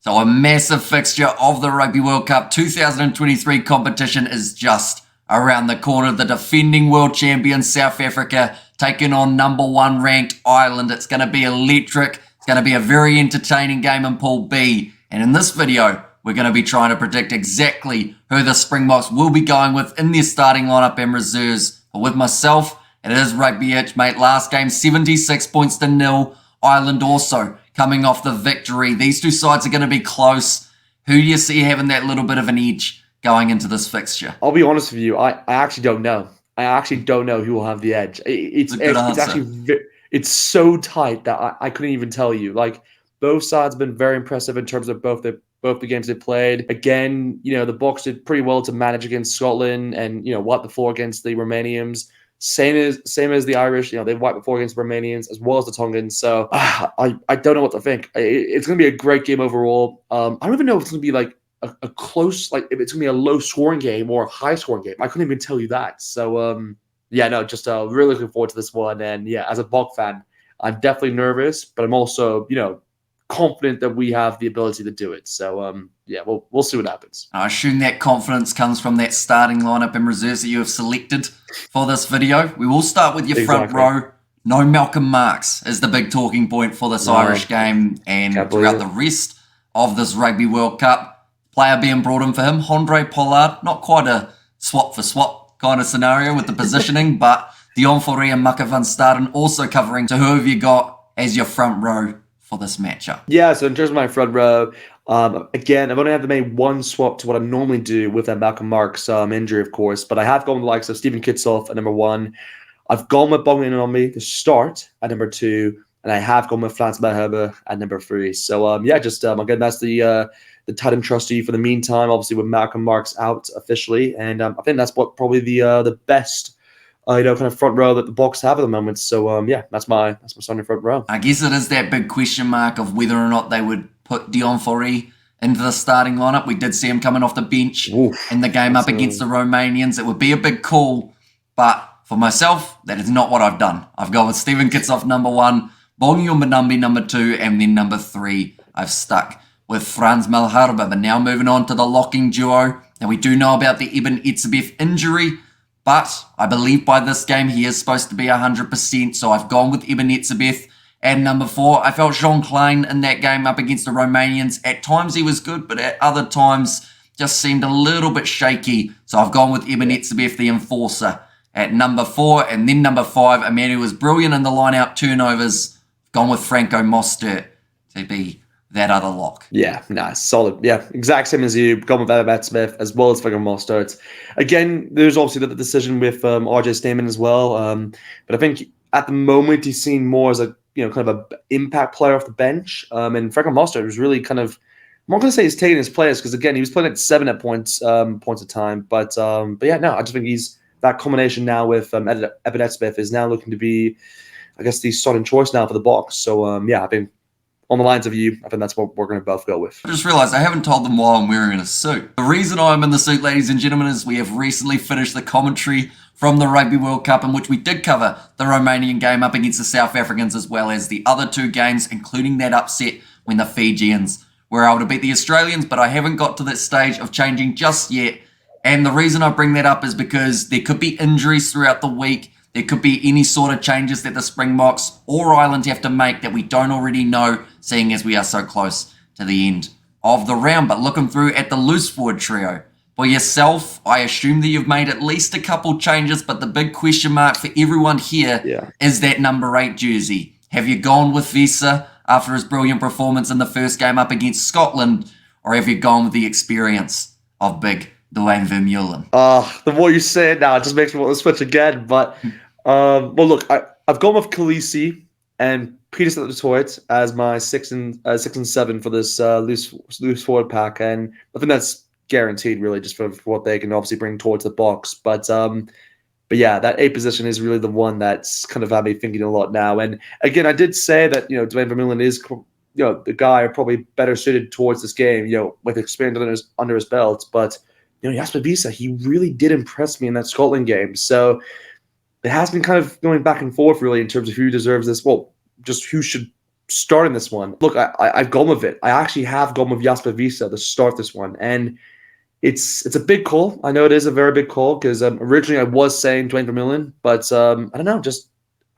So a massive fixture of the Rugby World Cup 2023 competition is just around the corner. The defending world champions South Africa taking on #1 ranked Ireland. It's going to be electric. It's going to be a very entertaining game in Pool B. And in this video, we're going to be trying to predict exactly who the Springboks will be going with in their starting lineup and reserves. But with myself, it is Rugbyitch, mate. Last game, 76 points to 0. Ireland also coming off the victory. These two sides are going to be close. Who do you see having that little bit of an edge going into this fixture? I'll be honest with you. I actually don't know. I actually don't know who will have the edge. It's actually it's so tight that I couldn't even tell you. Like, both sides have been very impressive in terms of both the games they played. Again, the Boks did pretty well to manage against Scotland and wipe the floor against the Romanians. Same as the Irish, they wiped the floor against the Romanians as well as the Tongans. So I don't know what to think. It's going to be a great game overall. I don't even know if it's going to be like a close, like if it's going to be a low scoring game or a high scoring game. I couldn't even tell you that. So just really looking forward to this one. And yeah, as a Bok fan, I'm definitely nervous, but I'm also confident that we have the ability to do it. So we'll see what happens. I assume that confidence comes from that starting lineup and reserves that you have selected for this video. We will start with your front row. No Malcolm Marx is the big talking point for this Irish game and throughout the rest of this Rugby World Cup. Player being brought in for him, Handré Pollard. Not quite a swap for swap kind of scenario with the positioning, but Dion Fourie and Maka van Staden also covering. So who have you got as your front row for this matchup? Yeah, so in terms of my front row, again, I've only had to make one swap to what I normally do with that Malcolm Marx injury, of course, but I have gone with the likes of Stephen Kitsoff at #1. I've gone with Bongin on me to start at #2, and I have gone with Frans Malherbe at #3. So again, that's the tight end trustee for the meantime, obviously with Malcolm Marx out officially, and I think that's probably the best kind of front row that the Boks have at the moment. So that's my starting front row. I guess it is that big question mark of whether or not they would put Dion Fourie into the starting lineup. We did see him coming off the bench in the game up against the Romanians. It would be a big call, but for myself, that is not what I've done. I've gone with Stephen Kitsoff #1, Bongi Mbonambi #2, and then #3 I've stuck with Frans Malherbe. But now moving on to the locking duo. Now we do know about the Eben Etzebeth injury, but I believe by this game he is supposed to be 100%. So I've gone with Eben Etzebeth at #4. I felt Jean Klein in that game up against the Romanians. At times he was good, but at other times just seemed a little bit shaky. So I've gone with Eben Etzebeth, the enforcer, at #4. And then #5, a man who was brilliant in the line-out turnovers. Gone with Franco Mostert to be that other lock. Yeah, nice, solid. Yeah, exact same as you. Gone with Eben Smith as well as Franco Mostert. Again, there's obviously the decision with RJ Stamen as well. But I think at the moment he's seen more as a kind of a impact player off the bench. And Franco Mostert was really kind of, I'm not going to say he's taking his players because again he was playing at 7 at points of time. But yeah, no, I just think he's that combination now with Eben Etzebeth is now looking to be, I guess, the starting choice now for the Boks. So I think on the lines of you, I think that's what we're going to both go with. I just realized I haven't told them why I'm wearing a suit. The reason I'm in the suit, ladies and gentlemen, is we have recently finished the commentary from the Rugby World Cup in which we did cover the Romanian game up against the South Africans as well as the other two games, including that upset when the Fijians were able to beat the Australians, but I haven't got to that stage of changing just yet. And the reason I bring that up is because there could be injuries throughout the week. There could be any sort of changes that the Springboks or Ireland have to make that we don't already know, seeing as we are so close to the end of the round. But looking through at the loose forward trio, for yourself, I assume that you've made at least a couple changes, but the big question mark for everyone here is that #8 jersey. Have you gone with Vesa after his brilliant performance in the first game up against Scotland, or have you gone with the experience of big Duane Vermeulen? The more you say it now, it just makes me want to switch again. But look, I've gone with Khaleesi and Peter at the Toit as my 6 and 7 for this loose forward pack, and I think that's guaranteed really just for what they can obviously bring towards the Boks. But yeah, that 8 position is really the one that's kind of had me thinking a lot now. And again, I did say that Duane Vermeulen is the guy probably better suited towards this game, with experience under his belt, but. Jasper Wiese, he really did impress me in that Scotland game. So it has been kind of going back and forth, really, in terms of who deserves this. Well, just who should starting this one. Look, I've gone with it. I actually have gone with Jasper Wiese to start this one, and it's a big call. I know it is a very big call because originally I was saying Dwayne Vermeulen, but I don't know, just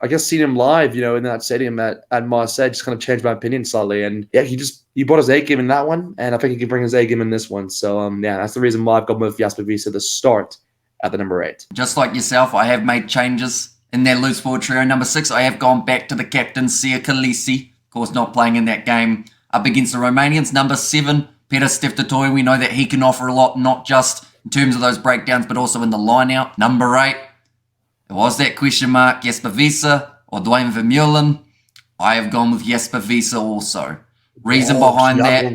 I guess seeing him live, in that stadium at Marseille just kind of changed my opinion slightly. And yeah, he brought his A game in that one, and I think he can bring his A game in this one. So yeah, that's the reason why I've gone with Jasper Wiese to start at the number 8. Just like yourself, I have made changes in that loose forward trio. Number 6, I have gone back to the captain, Sia Khaleesi. Of course, not playing in that game up against the Romanians. Number 7, Peter Steptotoy. We know that he can offer a lot, not just in terms of those breakdowns, but also in the line-out. Number 8, it was that question mark, Jasper Wiese or Dwayne Vermeulen. I have gone with Jasper Wiese also. Reason behind that,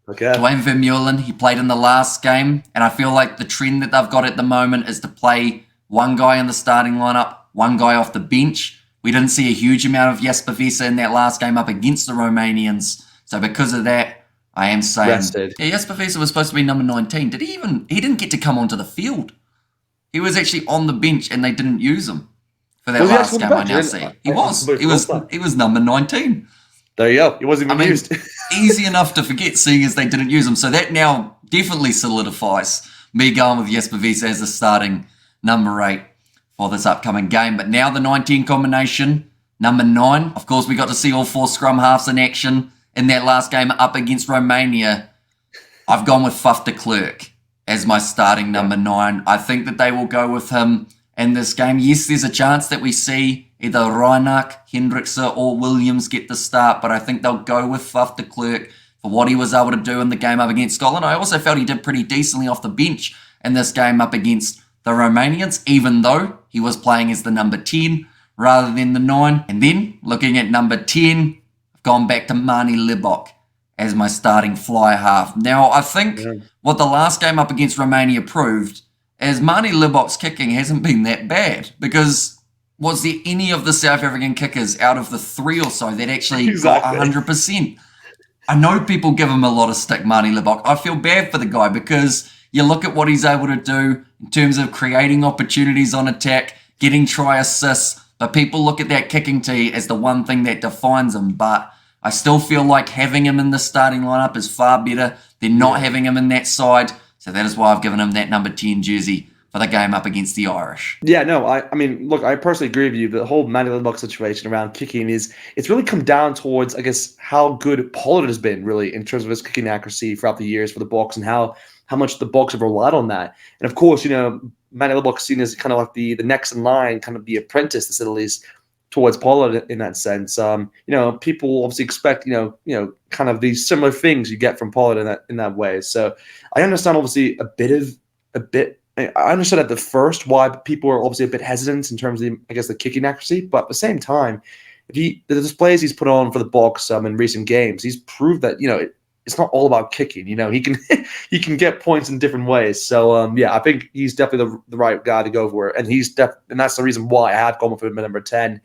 okay. Dwayne Vermeulen, he played in the last game, and I feel like the trend that they've got at the moment is to play one guy in the starting lineup, one guy off the bench. We didn't see a huge amount of Jasper Wiese in that last game up against the Romanians. So because of that, I am saying... Rested. Yeah, Jasper Wiese was supposed to be number 19. He didn't get to come onto the field. He was actually on the bench and they didn't use him for that last game, I now see. He was number 19. There you go. He wasn't even used. Easy enough to forget, seeing as they didn't use him. So that now definitely solidifies me going with Jasper Wiese as the starting number 8 for this upcoming game. But now the 19 combination, number 9. Of course, we got to see all 4 scrum halves in action in that last game up against Romania. I've gone with Faf de Klerk as my starting number 9. I think that they will go with him in this game. Yes, there's a chance that we see either Reinach, Hendrickse or Williams get the start, but I think they'll go with Faf de Klerk for what he was able to do in the game up against Scotland. I also felt he did pretty decently off the bench in this game up against the Romanians, even though he was playing as the number 10 rather than the 9. And then, looking at number 10, I've gone back to Manie Libbok as my starting fly half. Now, I think what the last game up against Romania proved is Manie Libbok's kicking hasn't been that bad, because was there any of the South African kickers out of the 3 or so that actually got 100%? I know people give him a lot of stick, Manie Libbok. I feel bad for the guy because you look at what he's able to do in terms of creating opportunities on attack, getting try assists, but people look at that kicking tee as the one thing that defines him. But I still feel like having him in the starting lineup is far better than not having him in that side. So that is why I've given him that number 10 jersey for the game up against the Irish. Yeah, no, I mean, look, I personally agree with you. The whole Manie Libbok situation around kicking it's really come down towards, I guess, how good Pollard has been, really, in terms of his kicking accuracy throughout the years for the Boks and how much the Boks have relied on that. And of course, Manie Libbok's seen as kind of like the next in line, kind of the apprentice, to say the least, towards Pollard in that sense. People obviously expect, kind of these similar things you get from Pollard in that way. So I understand obviously I understood at the first why people are obviously a bit hesitant in terms of the kicking accuracy, but at the same time, the displays he's put on for the Boks in recent games, he's proved that it's not all about kicking. He can get points in different ways. So I think he's definitely the right guy to go for it, and and that's the reason why I have gone with him at number 10.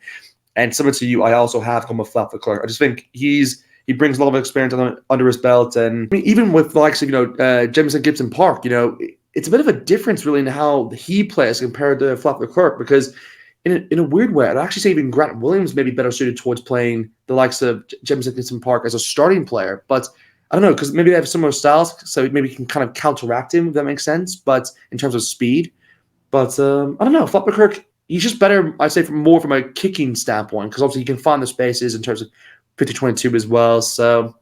And similar to you, I also have gone with Faf de Klerk. I just think he brings a lot of experience under his belt, and I mean, even with the likes of Jamison Gibson Park, it's a bit of a difference really in how he plays compared to Faf de Klerk, because in a weird way, I'd actually say even Grant Williams may be better suited towards playing the likes of Jamison Gibson Park as a starting player. But I don't know, because maybe they have similar styles, so maybe you can kind of counteract him, if that makes sense, but in terms of speed. But I don't know, Faf de Klerk, he's just better, I'd say, from a kicking standpoint, because obviously he can find the spaces in terms of 50-22 as well. So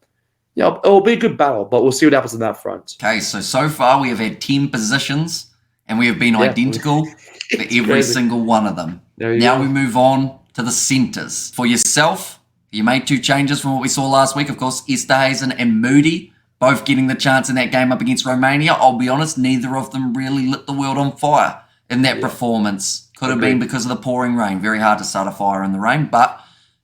it'll be a good battle, but we'll see what happens on that front. Okay, so far we have had 10 positions, and we have been identical for every single one of them. Now we move on to the centres. For yourself, you made 2 changes from what we saw last week. Of course, Esterhuizen and Moody both getting the chance in that game up against Romania. I'll be honest, neither of them really lit the world on fire in that performance. Could have been because of the pouring rain. Very hard to start a fire in the rain, but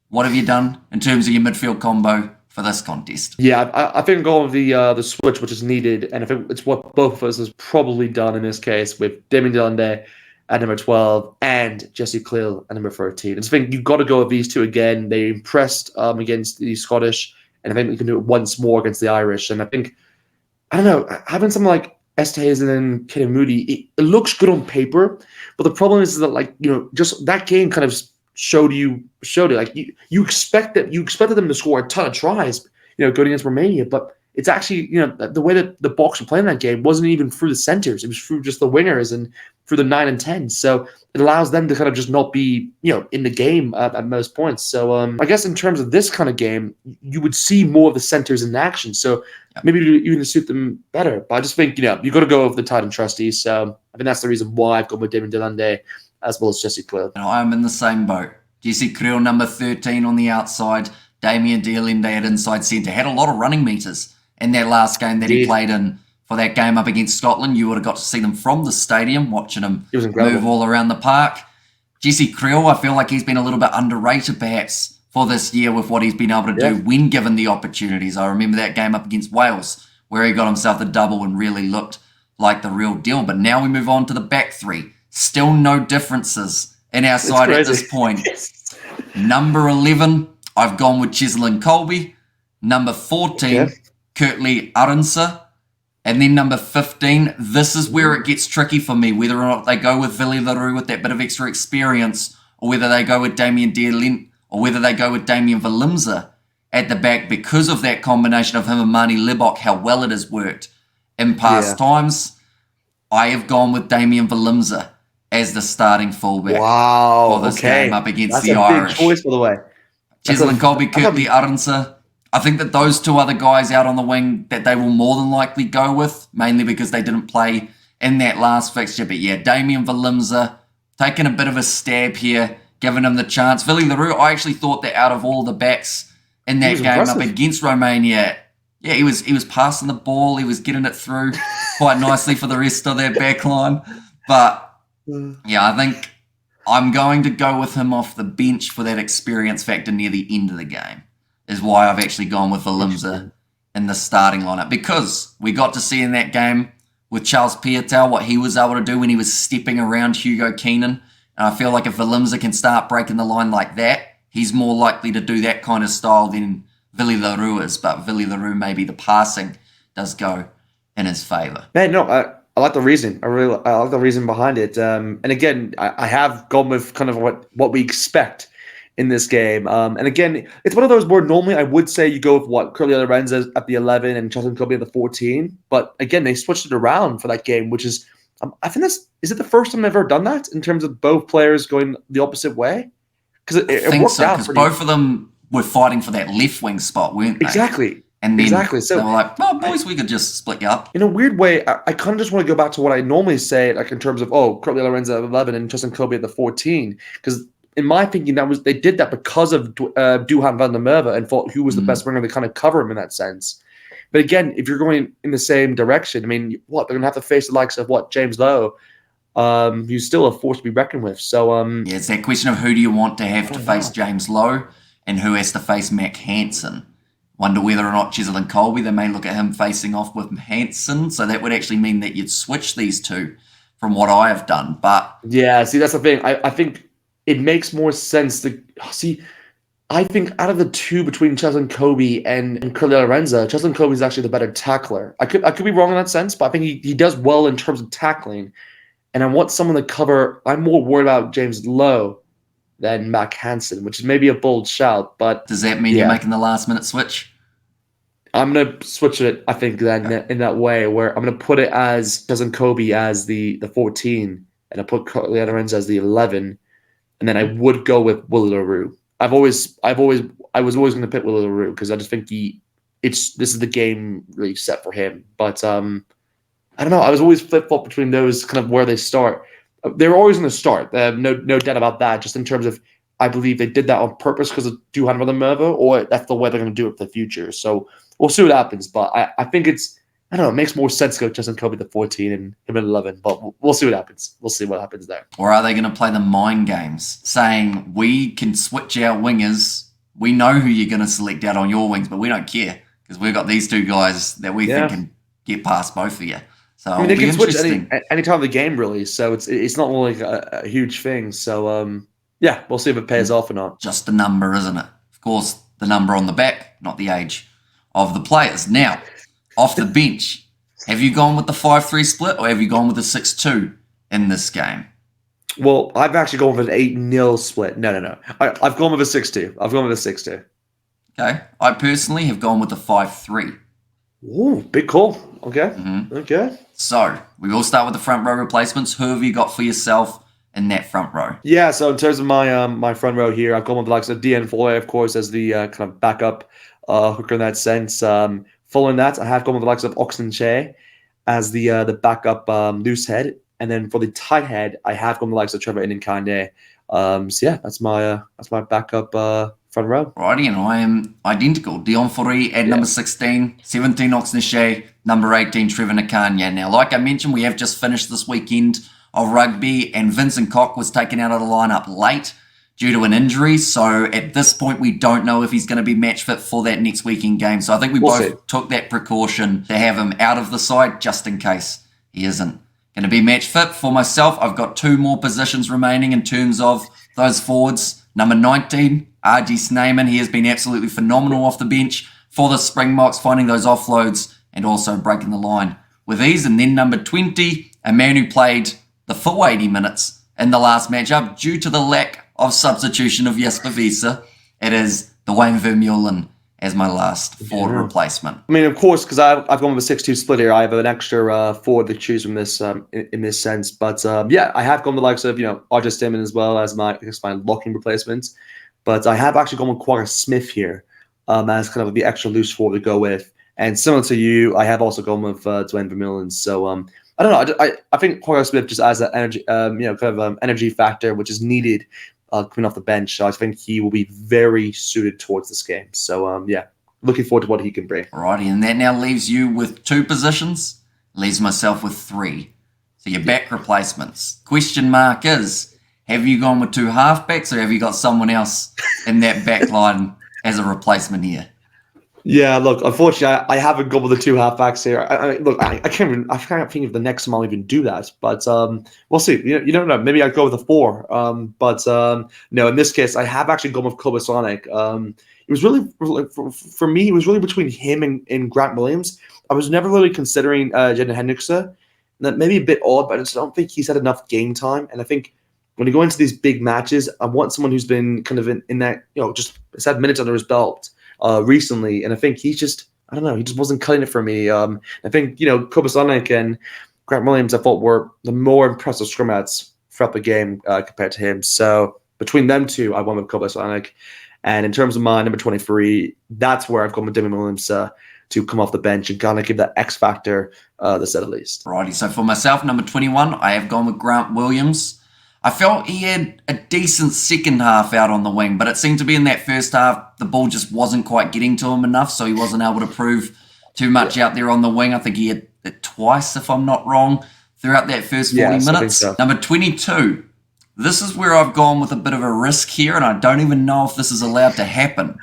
what have you done in terms of your midfield combo for this contest? Yeah, I think I'm going with the switch which is needed, and I think it's what both of us has probably done in this case, with Damien Delande at number 12 and Jesse Cleal at number 13. I just think you've got to go with these 2 again. They impressed against the Scottish, and I think we can do it once more against the Irish. And I think, I don't know, having something like Esterhuizen and Kaden Moody, it looks good on paper, but the problem is that just that game kind of showed it. Like you expected them to score a ton of tries, going against Romania, but it's actually, the way that the Boks were playing that game wasn't even through the centers. It was through just the wingers and through the 9 and 10. So it allows them to kind of just not be, in the game at most points. So I guess in terms of this kind of game, you would see more of the centers in action. So maybe you're going to suit them better. But I just think, you got to go with the tight end trustees. So I think that's the reason why I've gone with Damien Delande as well as Jesse Quill. I'm in the same boat. Jesse Kriel, number 13 on the outside. Damien Delande at inside centre. Had a lot of running meters in that last game that he played in for that game up against Scotland. You would have got to see them from the stadium, watching him move all around the park. Jesse Kriel, I feel like he's been a little bit underrated perhaps for this year with what he's been able to do when given the opportunities. I remember that game up against Wales where he got himself the double and really looked like the real deal. But now we move on to the back three. Still no differences in our side at this point. Number 11, I've gone with Cheslin Colby. Number 14, Kurtley Aronsa. And then number 15, this is where it gets tricky for me, whether or not they go with Willie Leroux with that bit of extra experience, or whether they go with Damien Delande, or whether they go with Damien Valimza at the back because of that combination of him and Marnie Libok, how well it has worked in past times. I have gone with Damien Valimza as the starting fullback for this game up against the Irish. That's a big choice, by the way. Cheslin Colby, Kurtley Aronsa. I think that those two other guys out on the wing that they will more than likely go with, mainly because they didn't play in that last fixture. But yeah, Damien Valimza taking a bit of a stab here, giving him the chance. Willie Leroux, I actually thought that out of all the backs in that game up against Romania, he was passing the ball, he was getting it through quite nicely for the rest of their back line. But yeah, I think I'm going to go with him off the bench for that experience factor near the end of the game, is why I've actually gone with Valimza in the starting lineup, because we got to see in that game with Charles Piutau what he was able to do when he was stepping around Hugo Keenan. And I feel like if Valimza can start breaking the line like that, he's more likely to do that kind of style than Willie Leroux is. But Willie Leroux, maybe the passing does go in his favour. Man, no, I like the reasoning. I like the reason behind it. And again, I have gone with kind of what we expect in this game. And again, it's one of those where normally I would say you go with Kurtley Aronsa at the 11 and Cheslin Colby at the 14. But again, they switched it around for that game, which is, I think is it the first time I've ever done that in terms of both players going the opposite way? Because it worked out. Because both of them were fighting for that left wing spot, weren't they? Exactly. And then so they were like, "Oh, boys, we could just split you up." In a weird way, I kind of just want to go back to what I normally say, like in terms of, Kurtley Aronsa at 11 and Cheslin Colby at the 14. Because in my thinking, they did that because of Duhan van der Merwe and thought who was the best winger to kind of cover him in that sense. But again, if you're going in the same direction, I mean, they're going to have to face the likes of James Lowe, who's still a force to be reckoned with. So yeah, it's that question of who do you want to have to face James Lowe and who has to face Mac Hansen. Wonder whether or not Cheslin Colby, they may look at him facing off with Hansen. So that would actually mean that you'd switch these two from what I have done. But yeah, see, that's the thing. I think it makes more sense to see. I think out of the two between Cheslin Colby and Kurtley Aronsa, Cheslin Colby is actually the better tackler. I could be wrong in that sense, but I think he does well in terms of tackling. And I want someone to cover. I'm more worried about James Lowe than Mac Hansen, which is maybe a bold shout. But does that mean you're making the last minute switch? I'm going to switch it, I think, then in that way, where I'm going to put it as Cheslin Colby as the 14, and I put Kurtley Aronsa as the 11, and then I would go with Willie Leroux. I was always going to pick Willie Leroux because I just think this is the game really set for him. But I don't know. I was always flip-flop between those kind of where they start. They're always going to start. No doubt about that. Just in terms of, I believe they did that on purpose because of Duhan van der Merwe, or that's the way they're going to do it for the future. So we'll see what happens. But I think I don't know, it makes more sense to go Cheslin Colby the 14 and him at 11. But we'll see what happens. We'll see what happens there. Or are they going to play the mind games, saying we can switch our wingers? We know who you're going to select out on your wings, but we don't care because we've got these two guys that we think can get past both of you. So I mean, they can switch any time of the game, really. So it's not like a huge thing. So yeah, we'll see if it pays off or not. Just a number, isn't it? Of course, the number on the back, not the age of the players. Now, off the bench, have you gone with the 5-3 split or have you gone with the 6-2 in this game? Well, I've actually gone with an 8-0 split. No. I've gone with a 6-2. I've gone with a 6-2. Okay. I personally have gone with a 5-3. Ooh, big call. Okay. Okay. So, we will start with the front row replacements. Who have you got for yourself in that front row? Yeah, so in terms of my my front row here, I've gone with the likes of DN Foy, of course, as the kind of backup hooker in that sense. Following that, I have gone with the likes of Oxen Che as the backup loose head. And then for the tight head, I have gone with the likes of Trevor Inikande. So yeah, that's my backup front row. Righty, and I am identical. Dion Fori at number 16, 17 Oxnechet, number 18 Trevor Nakanya. Now, like I mentioned, we have just finished this weekend of rugby, and Vincent Koch was taken out of the lineup late due to an injury. So at this point, we don't know if he's going to be match fit for that next weekend game. So I think we'll both took that precaution to have him out of the side just in case he isn't going to be match fit. For myself, I've got 2 more positions remaining in terms of those forwards. Number 19, RG Sneyman. He has been absolutely phenomenal off the bench for the Springboks, finding those offloads and also breaking the line with ease. And then number 20, a man who played the full 80 minutes in the last matchup due to the lack of substitution of Jesper Wiese. It is Dwayne Vermeulen as my last forward replacement. I mean, of course, because I've gone with a 6-2 split here. I have an extra forward to choose from this in this sense. But yeah, I have gone with the likes of RJ Stimmen as well as my locking replacements. But I have actually gone with Quagga Smith here as kind of the extra loose forward to go with. And similar to you, I have also gone with Dwayne Vermeulen. So I don't know. I think Quagga Smith just has that energy, energy factor which is needed coming off the bench. So I think he will be very suited towards this game. So yeah, looking forward to what he can bring. Alrighty, and that now leaves you with 2 positions. Leaves myself with 3. So your back replacements. Question mark is, have you gone with 2 halfbacks, or have you got someone else in that back line as a replacement here? Yeah, look, unfortunately, I haven't gone with the 2 halfbacks here. I can't think of the next time I'll even do that. But we'll see. You don't know. Maybe I'd go with a 4. But no, in this case, I have actually gone with Kobasonic. It was really, for me, it was really between him and Grant Williams. I was never really considering Jaden Hendrickse. That may be a bit odd, but I just don't think he's had enough game time. And I think when you go into these big matches, I want someone who's been kind of in that, just has had minutes under his belt recently. And I think he's just, I don't know, he just wasn't cutting it for me. I think, Kobasonic and Grant Williams, I thought were the more impressive scrum outs throughout the game compared to him. So between them two, I went with Kobasonic. And in terms of my number 23, that's where I've gone with Damian Williams to come off the bench and kind of give that X factor this at least. Righty, so for myself, number 21, I have gone with Grant Williams. I felt he had a decent second half out on the wing, but it seemed to be in that first half, the ball just wasn't quite getting to him enough, so he wasn't able to prove too much out there on the wing. I think he had it twice, if I'm not wrong, throughout that first 40 minutes. So. Number 22, this is where I've gone with a bit of a risk here, and I don't even know if this is allowed to happen.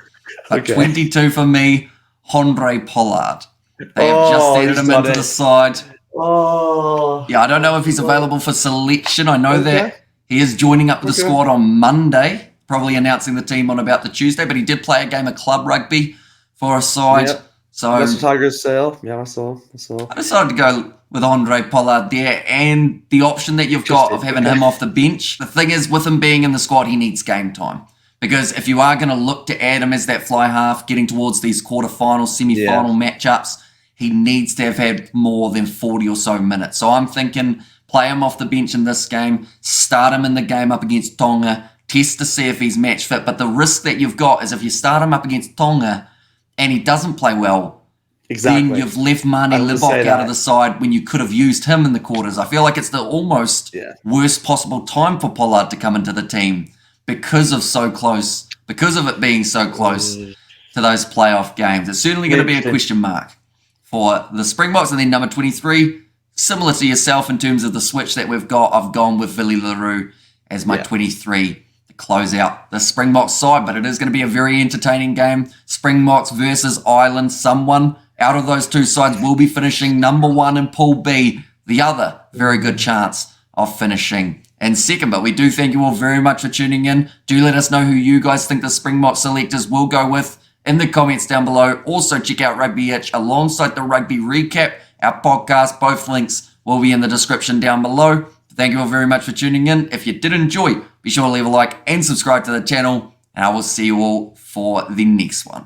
But 22 for me, Andre Pollard. They have just added him into the side. Oh. Yeah, I don't know if he's available for selection. I know that he is joining up with the squad on Monday, probably announcing the team on about the Tuesday, but he did play a game of club rugby for a side. Yep. So that's the Tigers sale. Yeah, I saw. I decided to go with Andre Pollard there, and the option that you've got of having him off the bench. The thing is, with him being in the squad, he needs game time. Because if you are going to look to add him as that fly half, getting towards these quarterfinal, semi-final matchups, he needs to have had more than 40 or so minutes. So I'm thinking play him off the bench in this game, start him in the game up against Tonga, test to see if he's match fit. But the risk that you've got is if you start him up against Tonga and he doesn't play well, then you've left Marnie Libok out of the side when you could have used him in the quarters. I feel like it's the almost worst possible time for Pollard to come into the team because of it being so close to those playoff games. It's certainly going to be a question mark for the Springboks. And then number 23, similar to yourself in terms of the switch that we've got, I've gone with Billy LaRue as my 23 to close out the Springboks side. But it is going to be a very entertaining game. Springboks versus Ireland. Someone out of those two sides will be finishing number 1 in Pool B. The other, very good chance of finishing in second. But we do thank you all very much for tuning in. Do let us know who you guys think the Springbok selectors will go with in the comments down below. Also, check out Rugbyitch alongside the Rugby Recap, our podcast. Both links will be in the description down below. Thank you all very much for tuning in. If you did enjoy, be sure to leave a like and subscribe to the channel, and I will see you all for the next one.